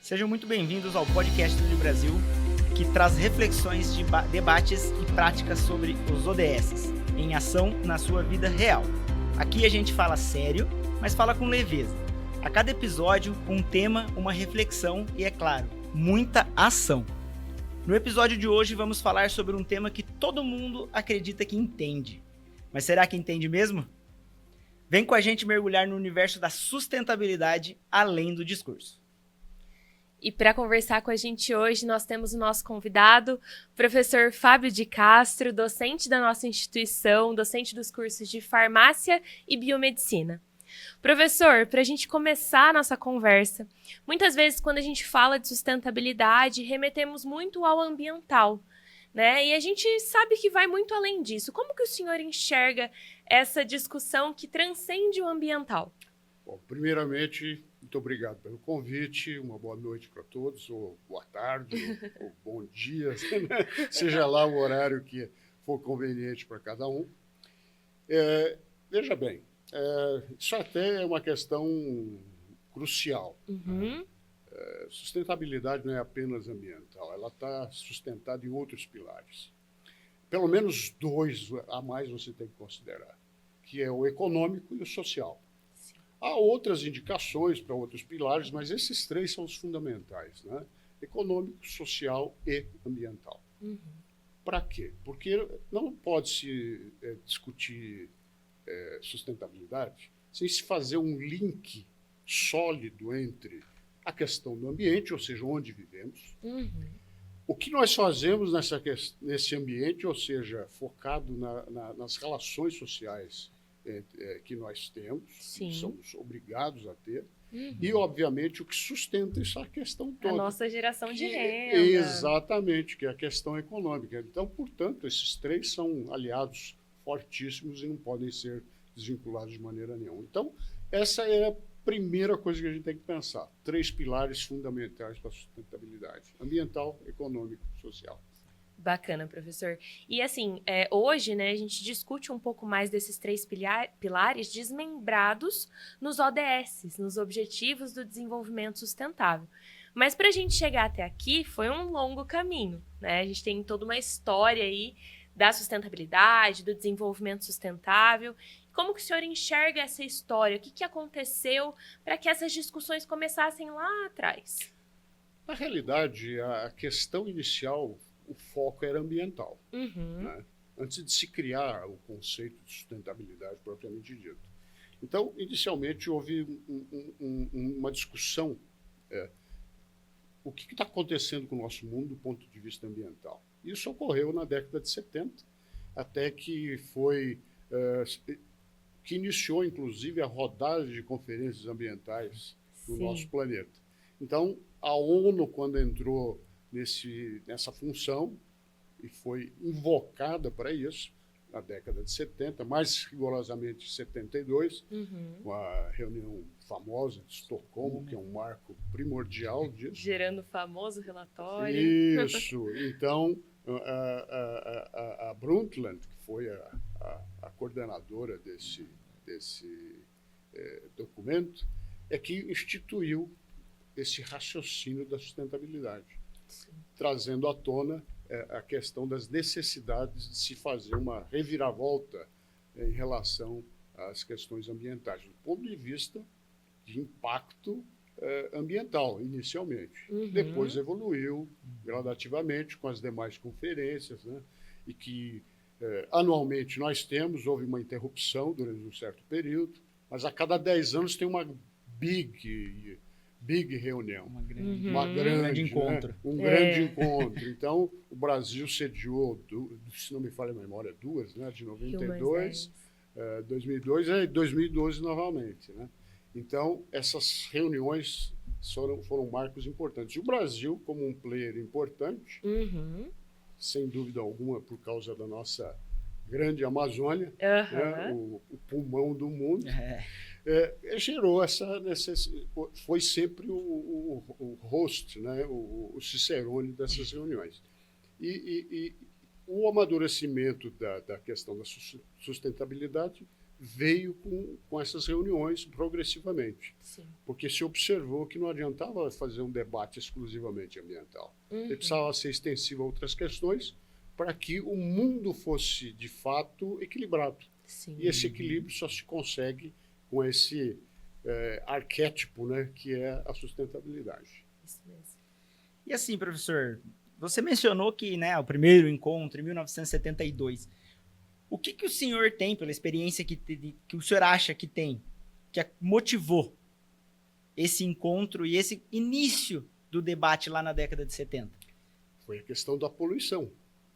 Sejam muito bem-vindos ao podcast do Brasil, que traz reflexões, debates e práticas sobre os ODS, em ação na sua vida real. Aqui a gente fala sério, mas fala com leveza. A cada episódio, um tema, uma reflexão e, é claro, muita ação. No episódio de hoje, vamos falar sobre um tema que todo mundo acredita que entende. Mas será que entende mesmo? Vem com a gente mergulhar no universo da sustentabilidade além do discurso. E para conversar com a gente hoje, nós temos o nosso convidado, professor Fábio de Castro, docente da nossa instituição, docente dos cursos de farmácia e biomedicina. Professor, para a gente começar a nossa conversa, muitas vezes quando a gente fala de sustentabilidade, remetemos muito ao ambiental, né? E a gente sabe que vai muito além disso. Como que o senhor enxerga essa discussão que transcende o ambiental? Bom, primeiramente, muito obrigado pelo convite, uma boa noite para todos, ou boa tarde, ou bom dia, né? Seja lá o horário que for conveniente para cada um. Veja bem, isso até é uma questão crucial. Uhum. Sustentabilidade não é apenas ambiental, ela está sustentada em outros pilares. Pelo menos dois a mais você tem que considerar, que é o econômico e o social. Há outras indicações para outros pilares, mas esses três são os fundamentais, né? Econômico, social e ambiental. Uhum. Para quê? Porque não pode-se discutir sustentabilidade sem se fazer um link sólido entre a questão do ambiente, ou seja, onde vivemos, Uhum. o que nós fazemos nesse ambiente, ou seja, focado nas relações sociais que nós temos, Sim. que somos obrigados a ter, Uhum. e, obviamente, o que sustenta essa questão toda. A nossa geração de renda. Exatamente, que é a questão econômica. Então, portanto, esses três são aliados fortíssimos e não podem ser desvinculados de maneira nenhuma. Então, essa é a primeira coisa que a gente tem que pensar. Três pilares fundamentais para a sustentabilidade: ambiental, econômico e social. Bacana, professor. E assim, hoje, né, a gente discute um pouco mais desses três pilares desmembrados nos ODS, nos Objetivos do Desenvolvimento Sustentável. Mas para a gente chegar até aqui, foi um longo caminho, né? A gente tem toda uma história aí da sustentabilidade, do desenvolvimento sustentável. Como que o senhor enxerga essa história? O que aconteceu para que essas discussões começassem lá atrás? Na realidade, a questão inicial, o foco era ambiental, Uhum. né? Antes de se criar o conceito de sustentabilidade propriamente dito. Então, inicialmente, houve uma discussão, o que está acontecendo com o nosso mundo do ponto de vista ambiental. Isso ocorreu na década de 70, até que que iniciou, inclusive, a rodada de conferências ambientais no Sim. nosso planeta. Então, a ONU, quando entrou nessa função e foi invocada para isso, na década de 70, mais rigorosamente em 72, Uhum. com a reunião famosa de Estocolmo, que é um marco primordial disso. Gerando o famoso relatório. Isso. Então, a Brundtland, que foi a coordenadora desse documento, é que instituiu esse raciocínio da sustentabilidade, Sim. trazendo à tona a questão das necessidades de se fazer uma reviravolta em relação às questões ambientais, do ponto de vista de impacto ambiental, inicialmente. Uhum. Depois evoluiu gradativamente com as demais conferências, né? E que anualmente houve uma interrupção durante um certo período, mas a cada 10 anos tem uma big reunião. Uma grande encontro. Né? Um grande encontro. Então, o Brasil sediou, se não me falha a memória, duas, né? De 92, 2002 e 2012 novamente, né? Então, essas reuniões foram marcos importantes. E o Brasil, como um player importante, Uhum. sem dúvida alguma, por causa da nossa grande Amazônia, Uhum. né? O pulmão do mundo, gerou foi sempre o host, né? O cicerone dessas reuniões. E o amadurecimento da questão da sustentabilidade veio com essas reuniões progressivamente, Sim. porque se observou que não adiantava fazer um debate exclusivamente ambiental. Ele Uhum. precisava ser extensivo a outras questões para que o mundo fosse, de fato, equilibrado. Sim. E esse equilíbrio só se consegue com esse arquétipo, né, que é a sustentabilidade. Isso mesmo. E assim, professor, você mencionou que, né, o primeiro encontro em 1972. O que o senhor tem, pela experiência que o senhor acha que tem, que motivou esse encontro e esse início do debate lá na década de 70? Foi a questão da poluição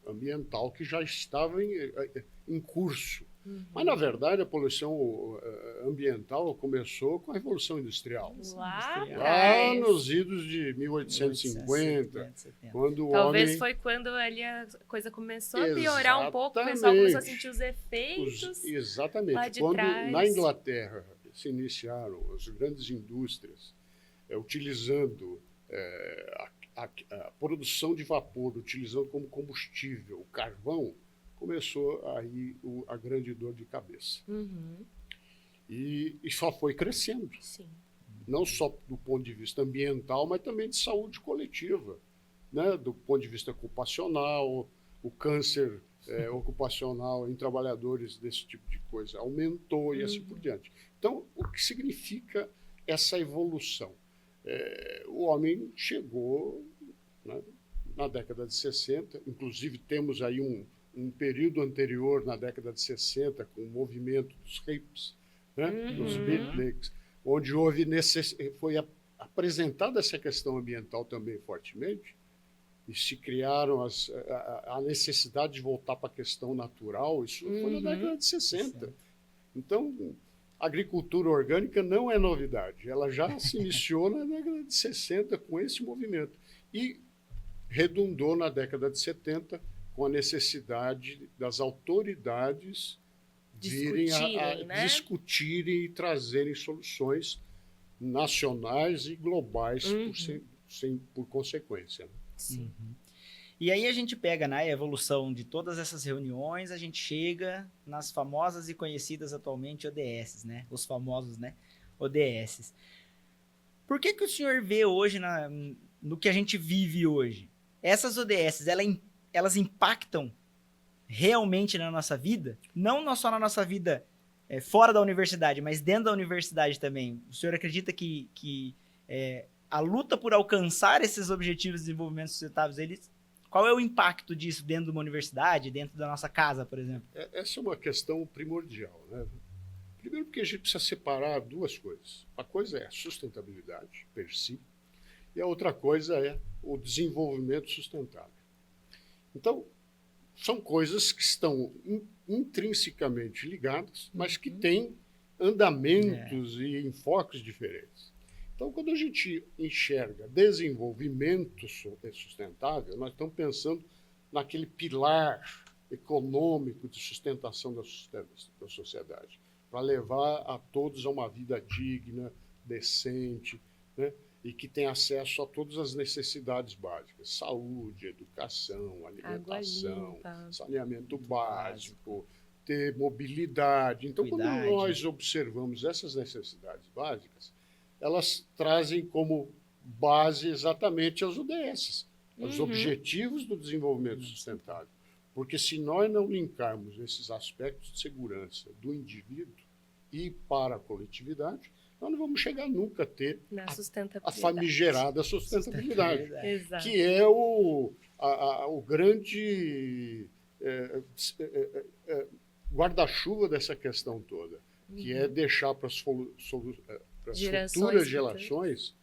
ambiental que já estava em curso. Uhum. Mas, na verdade, a poluição ambiental começou com a Revolução Industrial. Lá Lá atrás. nos idos de 1850, 70. quando o Talvez homem... foi quando ali a coisa começou a piorar um pouco, o pessoal começou a sentir os efeitos. Exatamente. lá de Quando trás. na Inglaterra se iniciaram as grandes indústrias utilizando a produção de vapor, utilizando como combustível o carvão, começou aí a grande dor de cabeça. Uhum. E só foi crescendo, Sim. não só do ponto de vista ambiental, mas também de saúde coletiva, né? Do ponto de vista ocupacional, o câncer ocupacional em trabalhadores desse tipo de coisa aumentou e assim por diante. Então, o que significa essa evolução? O homem chegou, né, na década de 60, inclusive temos aí um período anterior, na década de 60, com o movimento dos hippies, né, dos beatniks, onde foi apresentada essa questão ambiental também fortemente, e se criaram a necessidade de voltar para a questão natural. Isso foi na década de 60. Então, a agricultura orgânica não é novidade. Ela já se iniciou na década de 60 com esse movimento. E redundou na década de 70 com a necessidade das autoridades virem a discutirem e trazerem soluções nacionais e globais por consequência. Né? Sim. E aí a gente pega, né, a evolução de todas essas reuniões, a gente chega nas famosas e conhecidas atualmente ODSs, né? Os famosos, né, ODSs. Por que o senhor vê hoje, no que a gente vive hoje, essas ODSs, elas impactam realmente na nossa vida? Não só na nossa vida fora da universidade, mas dentro da universidade também. O senhor acredita que a luta por alcançar esses objetivos de desenvolvimento sustentáveis, qual é o impacto disso dentro de uma universidade, dentro da nossa casa, por exemplo? Essa é uma questão primordial, né? Primeiro porque a gente precisa separar duas coisas. A coisa é a sustentabilidade, per si, e a outra coisa é o desenvolvimento sustentável. Então, são coisas que estão intrinsecamente ligadas, mas que têm andamentos e enfoques diferentes. Então, quando a gente enxerga desenvolvimento sustentável, nós estamos pensando naquele pilar econômico de sustentação da sociedade, para levar a todos a uma vida digna, decente, né? E que tenha acesso a todas as necessidades básicas: saúde, educação, alimentação, saneamento básico, ter mobilidade. Então, quando nós observamos essas necessidades básicas, elas trazem como base exatamente as ODS, os Objetivos do Desenvolvimento Sustentável. Porque se nós não linkarmos esses aspectos de segurança do indivíduo e para a coletividade, nós não vamos chegar nunca a ter a famigerada sustentabilidade, que é o grande guarda-chuva dessa questão toda, que é deixar para as futuras gerações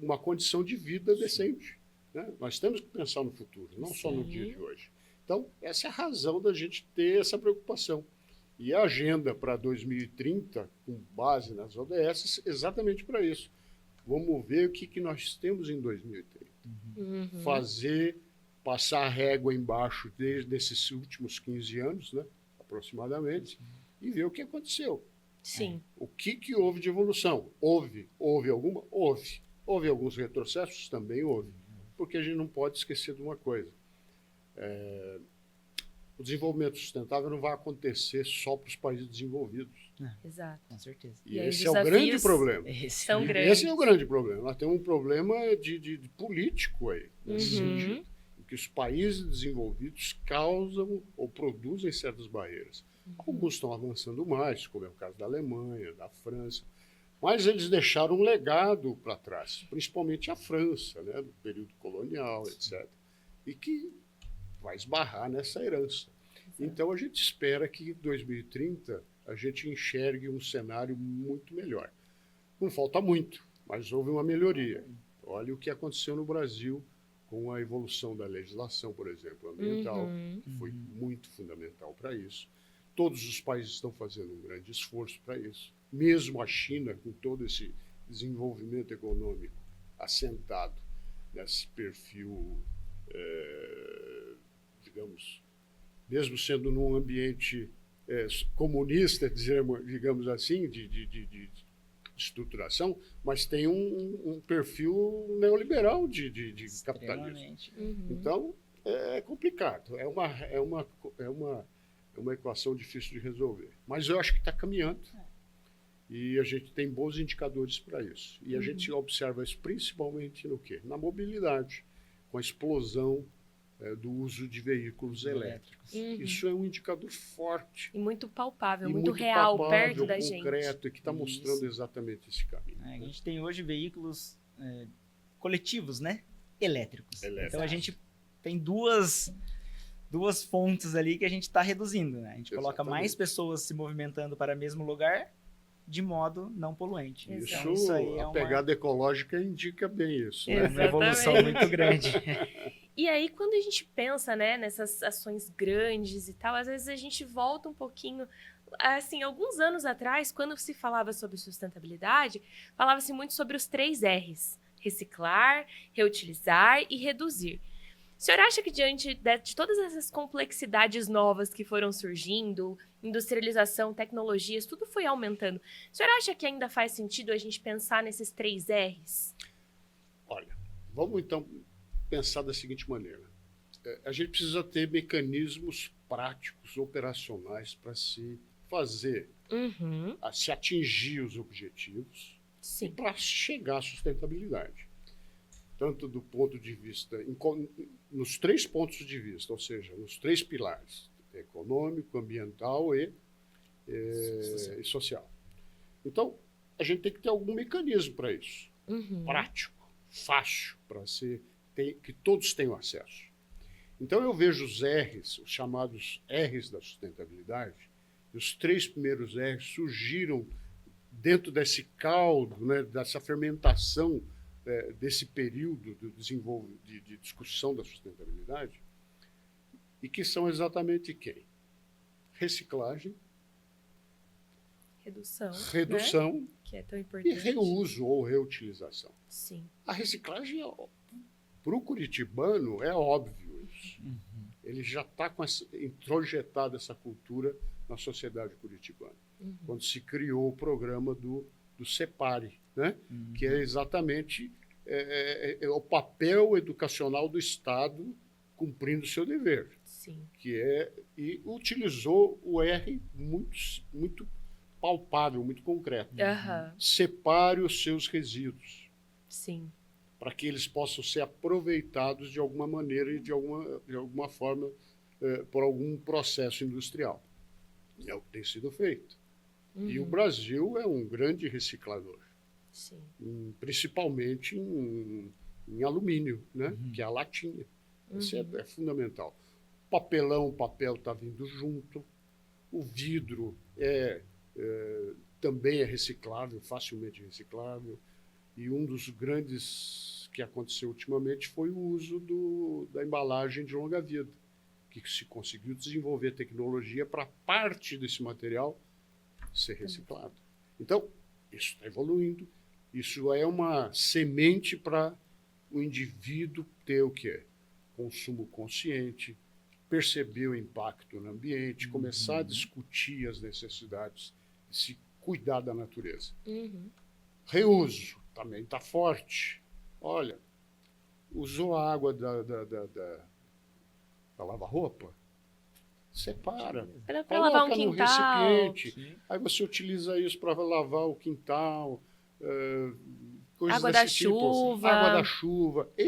uma condição de vida decente. Né? Nós temos que pensar no futuro, não só no dia de hoje. Então, essa é a razão da gente ter essa preocupação. E a agenda para 2030, com base nas ODS, exatamente para isso. Vamos ver o que nós temos em 2030. Passar a régua embaixo desde esses últimos 15 anos, né, aproximadamente, e ver o que aconteceu. Sim. O que houve de evolução? Houve alguma? Houve. Houve alguns retrocessos? Também houve. Porque a gente não pode esquecer de uma coisa. o desenvolvimento sustentável não vai acontecer só para os países desenvolvidos. Exato. Com certeza. E aí os esse é o grande desafios problema. são E grandes. esse é o grande problema. Nós temos um problema de político aí, nesse sentido. Em que os países desenvolvidos causam ou produzem certas barreiras. Alguns estão avançando mais, como é o caso da Alemanha, da França, mas eles deixaram um legado para trás, principalmente a França, né, do período colonial, etc., e que vai esbarrar nessa herança. Então, a gente espera que em 2030 a gente enxergue um cenário muito melhor. Não falta muito, mas houve uma melhoria. Olha o que aconteceu no Brasil com a evolução da legislação, por exemplo, ambiental, que foi muito fundamental para isso. Todos os países estão fazendo um grande esforço para isso. Mesmo a China, com todo esse desenvolvimento econômico assentado nesse perfil, digamos, mesmo sendo num ambiente comunista, digamos assim, de estruturação, mas tem um perfil neoliberal de capitalismo. Então, é complicado. É uma equação difícil de resolver. Mas eu acho que está caminhando. E a gente tem bons indicadores para isso. E a gente observa isso principalmente no quê? Na mobilidade, com a explosão do uso de veículos elétricos. Isso é um indicador forte. E muito palpável, E muito real, palpável, perto da gente. concreto, e que está mostrando exatamente esse caminho. A gente tem hoje veículos coletivos, né? Elétricos. Então a gente tem duas fontes ali que a gente está reduzindo, né? A gente coloca mais pessoas se movimentando para o mesmo lugar de modo não poluente. Isso, isso aí a pegada ecológica indica bem isso. É uma evolução muito grande. E aí, quando a gente pensa, né, nessas ações grandes e tal, às vezes a gente volta um pouquinho. Assim, alguns anos atrás, quando se falava sobre sustentabilidade, falava-se muito sobre os 3 R's: reciclar, reutilizar e reduzir. O senhor acha que diante de todas essas complexidades novas que foram surgindo, industrialização, tecnologias, tudo foi aumentando, o senhor acha que ainda faz sentido a gente pensar nesses 3 R's? Olha, vamos então pensar da seguinte maneira. A gente precisa ter mecanismos práticos, operacionais, para se fazer, se atingir os objetivos e para chegar à sustentabilidade. Tanto do ponto de vista, nos 3 pontos de vista, ou seja, nos 3 pilares, econômico, ambiental e social. Então, a gente tem que ter algum mecanismo para isso, prático, fácil, para que todos tenham acesso. Então, eu vejo os R's, os chamados R's da sustentabilidade, e os 3 primeiros R's surgiram dentro desse caldo, né, dessa fermentação desse período de discussão da sustentabilidade, e que são exatamente quem? Reciclagem, redução né? Que é tão importante. E reuso ou reutilização. Sim. A reciclagem, para o curitibano, é óbvio isso. Ele já está introjetado essa cultura na sociedade curitibana. Quando se criou o programa do Separe, né? Que é exatamente o papel educacional do Estado cumprindo o seu dever. Sim. E utilizou o R muito palpável, muito concreto. Separe os seus resíduos. Sim. Para que eles possam ser aproveitados de alguma maneira e de alguma forma por algum processo industrial. É o que tem sido feito. E o Brasil é um grande reciclador. Sim. Principalmente em alumínio, né? Que é a latinha. Isso é fundamental. O papel está vindo junto. O vidro também é reciclável, facilmente reciclável. E um dos grandes que aconteceu ultimamente foi o uso da embalagem de longa vida, que se conseguiu desenvolver tecnologia para parte desse material ser reciclado. Então, isso está evoluindo. Isso é uma semente para o indivíduo ter o quê? Consumo consciente, perceber o impacto no ambiente, começar a discutir as necessidades de se cuidar da natureza. Reuso também está forte. Olha, usou a água da lava-roupa, Separa. Para lavar um Coloca num quintal. recipiente. Sim. Aí você utiliza isso para lavar o quintal, coisas Água da desse tipo. chuva. Água da chuva. Tem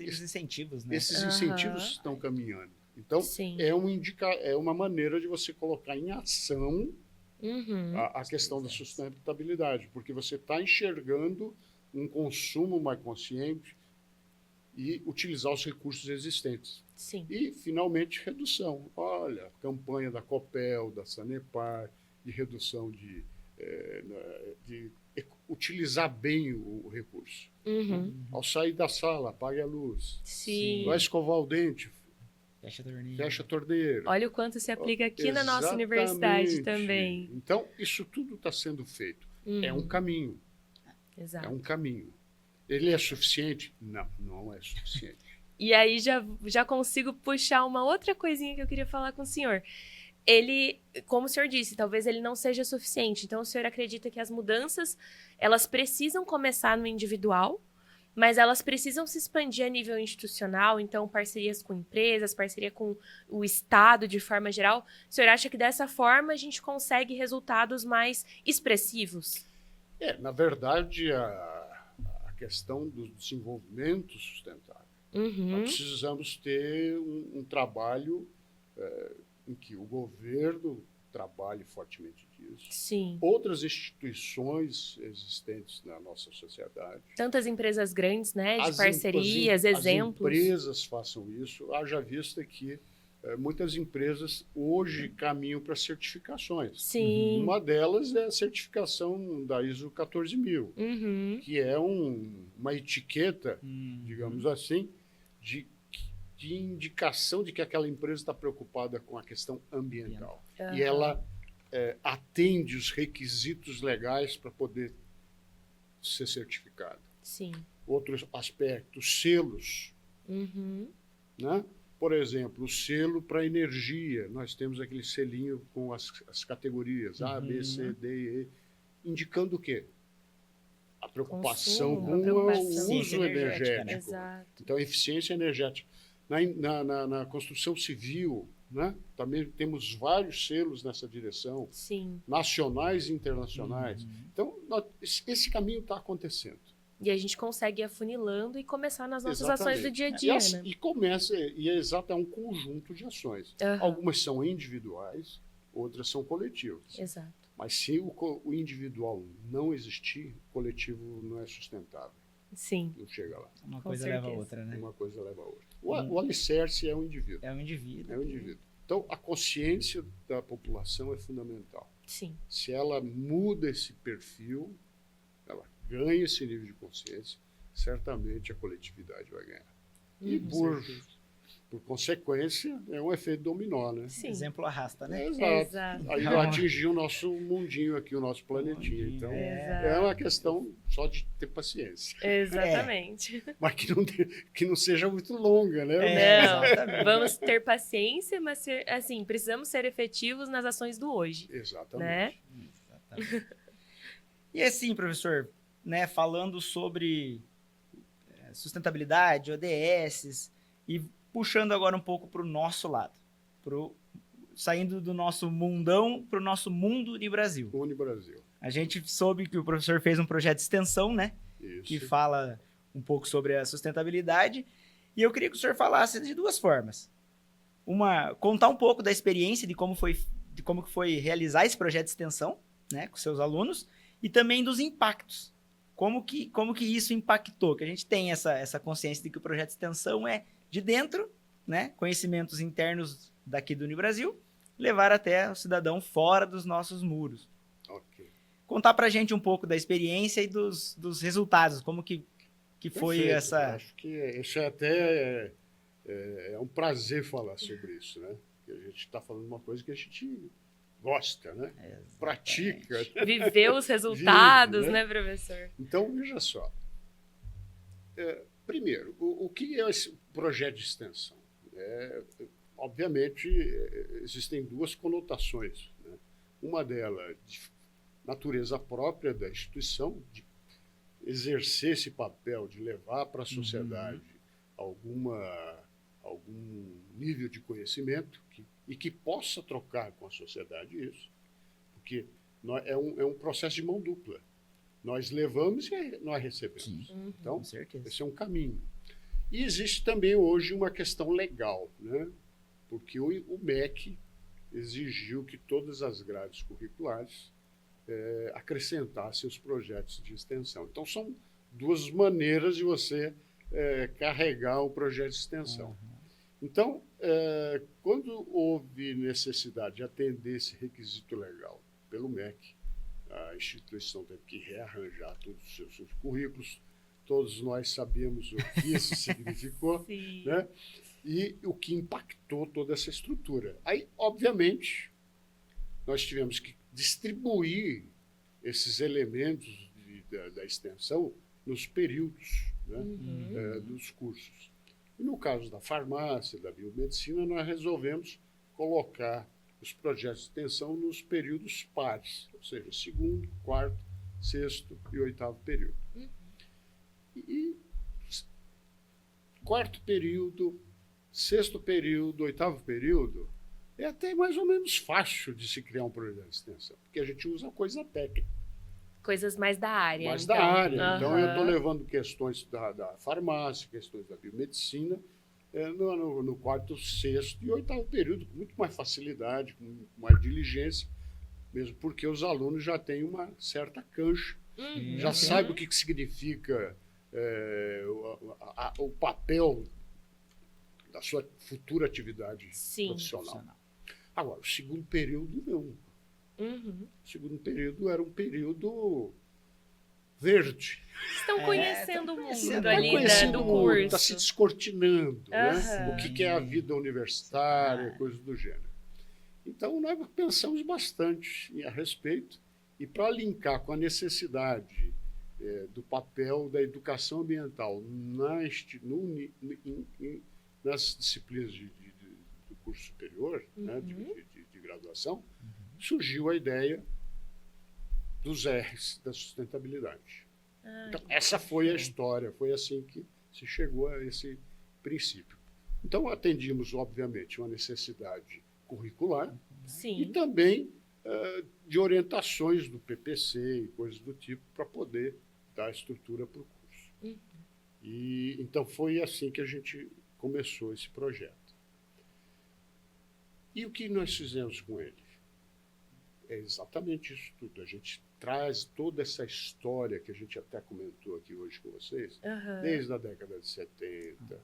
os incentivos, né? Esses Aham. incentivos estão caminhando. Então, Sim. é uma maneira de você colocar em ação Uhum. a questão da sustentabilidade, porque você está enxergando um consumo mais consciente e utilizar os recursos existentes. Sim. E, finalmente, redução. Olha, campanha da Copel, da Sanepar, de redução de utilizar bem o recurso. Uhum. Ao sair da sala, apague a luz. Sim. Vai escovar o dente, Fecha a torneira. fecha a torneira. Olha o quanto se aplica aqui na nossa Exatamente. universidade também. Então, isso tudo está sendo feito. É um Uhum. caminho. Exato. É um caminho. Ele é suficiente? Não, não é suficiente. E aí já consigo puxar uma outra coisinha que eu queria falar com o senhor. Ele, como o senhor disse, talvez ele não seja suficiente. Então, o senhor acredita que as mudanças, elas precisam começar no individual, mas elas precisam se expandir a nível institucional, então parcerias com empresas, parceria com o Estado de forma geral. O senhor acha que dessa forma a gente consegue resultados mais expressivos? Na verdade, a questão do desenvolvimento sustentável. Uhum. Nós precisamos ter um trabalho em que o governo trabalhe fortemente disso. Sim. Outras instituições existentes na nossa sociedade. Tantas empresas grandes, né? De As parcerias, exemplos. As empresas façam isso. Haja vista que muitas empresas hoje caminham para certificações. Sim. Uma delas é a certificação da ISO 14000, Uhum. que é uma etiqueta, digamos assim, de indicação de que aquela empresa está preocupada com a questão ambiental. E ela atende os requisitos legais para poder ser certificada. Sim. Outro aspecto, selos. Uhum. Né? Por exemplo, o selo para energia. Nós temos aquele selinho com as categorias A, B, C, D e E, indicando o quê? A preocupação Consumo, com a preocupação. o uso Eficiência energética, energético. né? Exato. Então, eficiência energética. Na construção civil, né? Também temos vários selos nessa direção, Sim. nacionais e internacionais. Então, esse caminho está acontecendo. E a gente consegue ir afunilando e começar nas nossas Exatamente. ações do dia a dia, né? E começa, e é exato, é um conjunto de ações. Aham. Algumas são individuais, outras são coletivas. Exato. Mas se o individual não existir, o coletivo não é sustentável. Sim. Não chega lá. Uma Com coisa leva a certeza. outra, né? Uma coisa leva a outra. O alicerce é o indivíduo. É um indivíduo. É o indivíduo. Então, a consciência da população é fundamental. Sim. Se ela muda esse perfil, ela ganha esse nível de consciência, certamente a coletividade vai ganhar. E, por consequência, é um efeito dominó, né? Sim. Exemplo arrasta, né? Exato. Aí vai atingir o nosso mundinho aqui, o nosso planetinha. Então, é uma questão só de ter paciência. Exatamente. Mas que não seja muito longa, né? Não, exatamente. vamos ter paciência, mas assim, precisamos ser efetivos nas ações do hoje, Exatamente. né? Exatamente. E assim, professor, né, falando sobre sustentabilidade, ODS, e puxando agora um pouco para o nosso lado, saindo do nosso mundão para o nosso mundo de Brasil. Unibrasil. A gente soube que o professor fez um projeto de extensão, né, Isso. que fala um pouco sobre a sustentabilidade, e eu queria que o senhor falasse de duas formas. Contar um pouco da experiência de como que foi realizar esse projeto de extensão, né, com seus alunos, e também dos impactos. Como que isso impactou? Que a gente tem essa consciência de que o projeto de extensão é de dentro, né, conhecimentos internos daqui do Unibrasil, levar até o cidadão fora dos nossos muros. Ok. Contar pra gente um pouco da experiência e dos resultados, como que foi Perfeito. essa... Acho que isso é até um prazer falar sobre isso, né? Porque a gente está falando uma coisa que a gente gosta, né? Exatamente. Pratica. Viver os resultados, Vive, né? né, professor? Então, veja só. Primeiro, o que é esse projeto de extensão? Obviamente, existem duas conotações, né? Uma delas de natureza própria da instituição, de exercer esse papel de levar para a sociedade algum nível de conhecimento que e que possa trocar com a sociedade isso, porque é um processo de mão dupla. Nós levamos e nós recebemos. Sim, Então, com certeza. esse é um caminho. E existe também hoje uma questão legal, né? Porque o MEC exigiu que todas as grades curriculares acrescentassem os projetos de extensão. Então, são duas maneiras de você carregar o projeto de extensão. Então, quando houve necessidade de atender esse requisito legal pelo MEC, a instituição teve que rearranjar todos os seus currículos. Todos nós sabemos o que isso significou, né? E o que impactou toda essa estrutura. Aí, obviamente, nós tivemos que distribuir esses elementos da extensão nos períodos, né, dos cursos. E no caso da farmácia, da biomedicina, nós resolvemos colocar os projetos de extensão nos períodos pares, ou seja, 2º, 4º, 6º e 8º período. E 4º período, 6º período, 8º período, é até mais ou menos fácil de se criar um projeto de extensão, porque a gente usa coisa técnica. Coisas mais da área. Mais da área. Então, eu estou levando questões da farmácia, questões da biomedicina, no 4º, 6º e 8º período, com muito mais facilidade, com muito mais diligência, mesmo porque os alunos já têm uma certa cancha, já sabem o que significa o papel da sua futura atividade profissional. Agora, o 2º período, não. O 2º período era um período verde. Estão conhecendo o mundo ali do curso. Está se descortinando, né? O que é a vida universitária, coisas do gênero. Então, nós pensamos bastante a respeito, e para linkar com a necessidade do papel da educação ambiental nas disciplinas do curso superior, né, de graduação, surgiu a ideia dos R's da sustentabilidade. Então, essa foi a história, foi assim que se chegou a esse princípio. Então, atendimos, obviamente, uma necessidade curricular e também de orientações do PPC e coisas do tipo para poder dar estrutura para o curso. E, então, foi assim que a gente começou esse projeto. E o que nós fizemos com ele? É exatamente isso tudo. A gente traz toda essa história que a gente até comentou aqui hoje com vocês, desde a década de 70,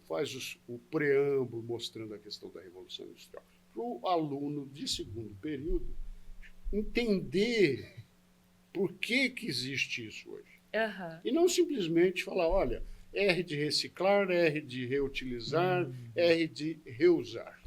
faz o preâmbulo mostrando a questão da Revolução Industrial. Para o aluno de 2º período entender por que existe isso hoje. E não simplesmente falar, olha, R de reciclar, R de reutilizar, R de reusar.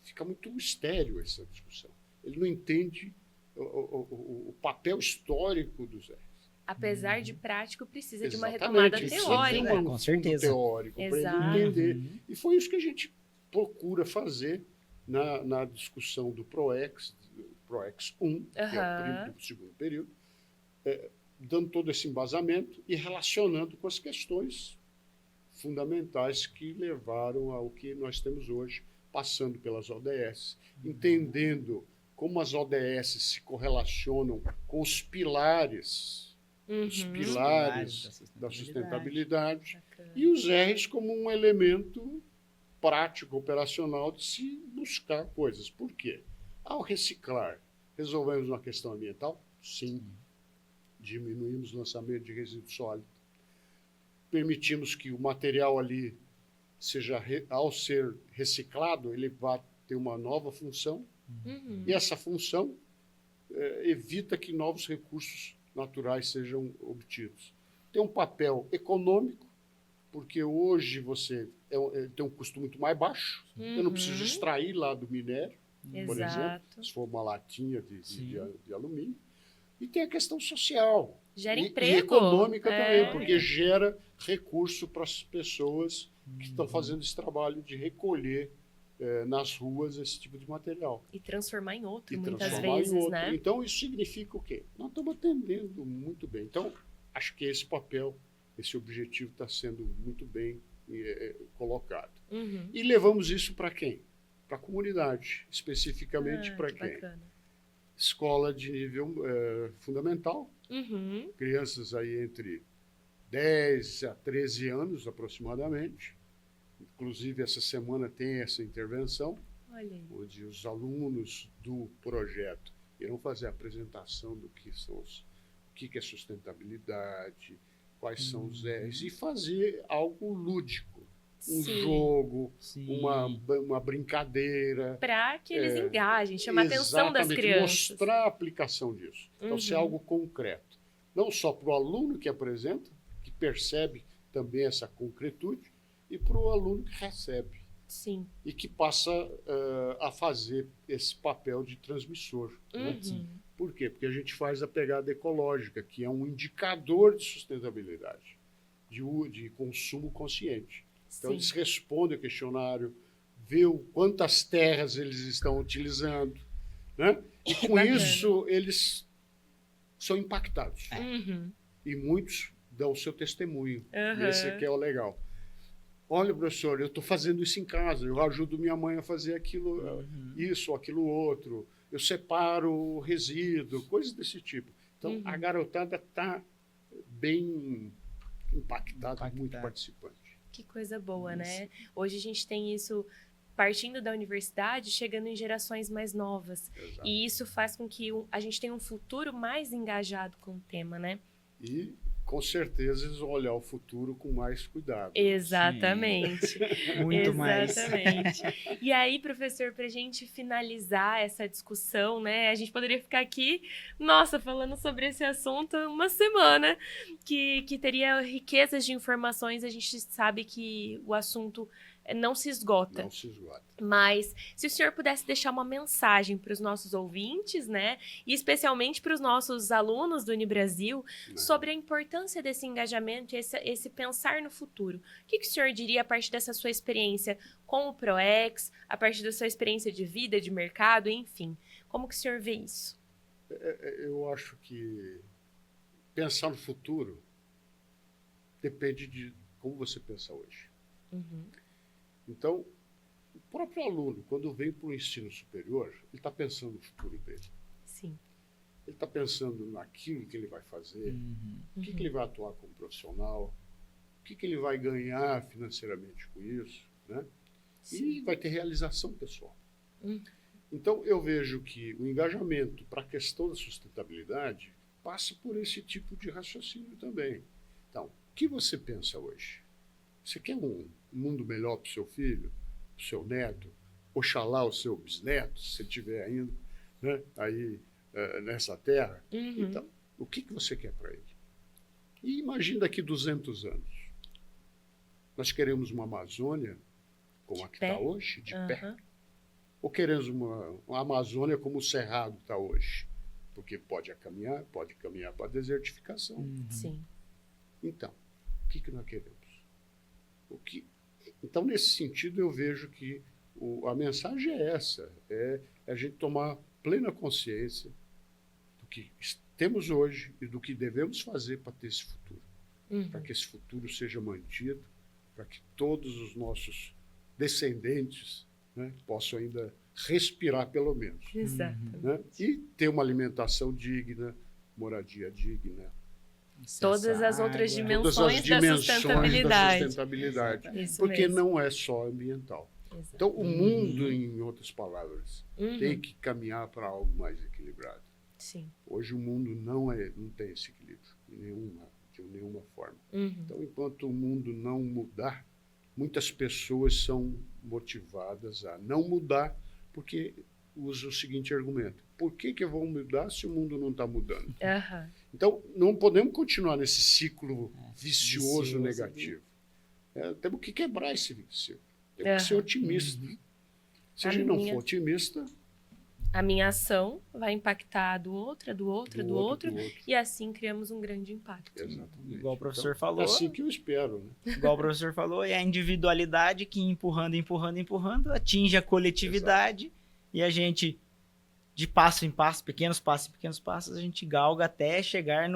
Fica muito estéril essa discussão. Ele não entende o papel histórico dos R's. Apesar de prático, precisa de uma Exatamente, retomada teórica. Com certeza. Teórico para ele entender. E foi isso que a gente procura fazer na discussão do PROEX 1, que é o 2º período, dando todo esse embasamento e relacionando com as questões fundamentais que levaram ao que nós temos hoje, passando pelas ODS, entendendo como as ODS se correlacionam com os pilares, da sustentabilidade, e os R's como um elemento prático, operacional de se buscar coisas. Por quê? Ao reciclar, resolvemos uma questão ambiental? Sim. Diminuímos o lançamento de resíduo sólido. Permitimos que o material ali ao ser reciclado, ele vá ter uma nova função, e essa função evita que novos recursos naturais sejam obtidos. Tem um papel econômico, porque hoje você tem um custo muito mais baixo, eu não preciso extrair lá do minério, por exemplo, se for uma latinha de alumínio, e tem a questão social. Gera emprego. E econômica também, porque gera recurso para as pessoas que estão fazendo esse trabalho de recolher nas ruas esse tipo de material. E transformar em outro, muitas vezes, né? Então, isso significa o quê? Nós estamos atendendo muito bem. Então, acho que esse papel, esse objetivo está sendo muito bem colocado. Uhum. E levamos isso para quem? Para a comunidade, especificamente para Que quem? bacana. Escola de nível fundamental, Uhum. crianças aí entre 10 a 13 anos aproximadamente. Inclusive, essa semana tem essa intervenção, Olha aí. onde os alunos do projeto irão fazer a apresentação do que são o que é sustentabilidade, quais são os R's, e fazer algo lúdico, um Sim. jogo, Sim. uma brincadeira. Para que eles engajem, chamar a atenção das Exatamente, crianças. mostrar a aplicação disso. Então, ser Uhum. algo concreto. Não só para o aluno que apresenta, que percebe também essa concretude, e para o aluno que recebe Sim. e que passa a fazer esse papel de transmissor. Né? Uhum. Por quê? Porque a gente faz a pegada ecológica, que é um indicador de sustentabilidade, de consumo consciente. Então, Sim. eles respondem ao questionário, vê quantas terras eles estão utilizando, né? E com Bacana. isso eles são impactados. Uhum. E muitos dão o seu testemunho. Uhum. Esse aqui é o legal. Olha, professor, eu estou fazendo isso em casa, eu ajudo minha mãe a fazer aquilo, isso ou aquilo outro, eu separo o resíduo, coisas desse tipo. Então, a garotada está bem impactada, muito participante. Que coisa boa, né? Hoje a gente tem isso partindo da universidade, chegando em gerações mais novas. Exato. E isso faz com que a gente tenha um futuro mais engajado com o tema, né? E, com certeza, eles vão olhar o futuro com mais cuidado. Exatamente. Muito mais. Exatamente. E aí, professor, para a gente finalizar essa discussão, né? A gente poderia ficar aqui, nossa, falando sobre esse assunto uma semana, que teria riquezas de informações. A gente sabe que o assunto não se esgota. Não se esgota. Mas se o senhor pudesse deixar uma mensagem para os nossos ouvintes, né, e especialmente para os nossos alunos do Unibrasil, sobre a importância desse engajamento e esse pensar no futuro. O que o senhor diria a partir dessa sua experiência com o ProEx, a partir da sua experiência de vida, de mercado, enfim? Como que o senhor vê isso? Eu acho que pensar no futuro depende de como você pensa hoje. Uhum. Então, o próprio aluno, quando vem para o ensino superior, ele está pensando no futuro dele. Sim. Ele está pensando naquilo que ele vai fazer, o que ele vai atuar como profissional, o que ele vai ganhar financeiramente com isso, né? E vai ter realização pessoal. Então, eu vejo que o engajamento para a questão da sustentabilidade passa por esse tipo de raciocínio também. Então, o que você pensa hoje? Você quer um mundo melhor para o seu filho, para o seu neto, oxalá o seu bisneto, se tiver ainda, né, aí nessa terra? Então, o que você quer para ele? E imagine daqui 200 anos. Nós queremos uma Amazônia como a que está hoje, de pé? Ou queremos uma Amazônia como o Cerrado está hoje? Porque pode caminhar para a desertificação. Sim. Então, o que nós queremos? Então, nesse sentido, eu vejo que a mensagem é essa, é a gente tomar plena consciência do que temos hoje e do que devemos fazer para ter esse futuro. Para que esse futuro seja mantido, para que todos os nossos descendentes, né, possam ainda respirar pelo menos. Exato. Né? E ter uma alimentação digna, moradia digna. Todas as outras dimensões, todas as dimensões da sustentabilidade. Da sustentabilidade. Isso porque mesmo. não é só ambiental. Exato. Então, o mundo, em outras palavras, tem que caminhar para algo mais equilibrado. Sim. Hoje o mundo não tem esse equilíbrio, de nenhuma forma. Então, enquanto o mundo não mudar, muitas pessoas são motivadas a não mudar porque usam o seguinte argumento: por que eu vou mudar se o mundo não está mudando? Então, não podemos continuar nesse ciclo vicioso negativo. Temos que quebrar esse ciclo. Temos que ser otimistas. Se a gente não for otimista... A minha ação vai impactar a do outro, e assim criamos um grande impacto. Exatamente. Igual o professor falou. É assim que eu espero, né? Igual o professor falou, é a individualidade que empurrando, atinge a coletividade. Exato. E a gente, de passo em passo, pequenos passos, a gente galga até chegar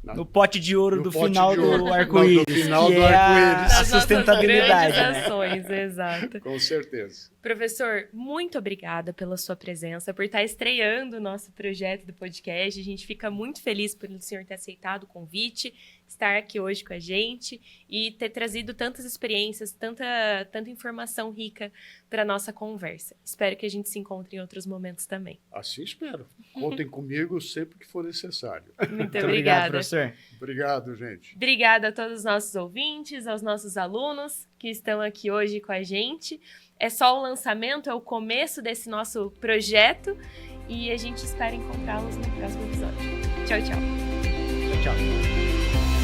no pote de ouro No do pote final de ouro. do arco-íris. Do final que do é arco-íris. a Das sustentabilidade, nossas né? grandes ações, exato. Com certeza. Professor, muito obrigada pela sua presença, por estar estreando o nosso projeto do podcast. A gente fica muito feliz por o senhor ter aceitado o convite, estar aqui hoje com a gente e ter trazido tantas experiências, tanta informação rica para a nossa conversa. Espero que a gente se encontre em outros momentos também. Assim espero. Contem comigo sempre que for necessário. Muito Muito obrigado, obrigada. professor. Obrigado, gente. Obrigada a todos os nossos ouvintes, aos nossos alunos que estão aqui hoje com a gente. É só o lançamento, é o começo desse nosso projeto e a gente espera encontrá-los no próximo episódio. Tchau, tchau. Tchau, tchau.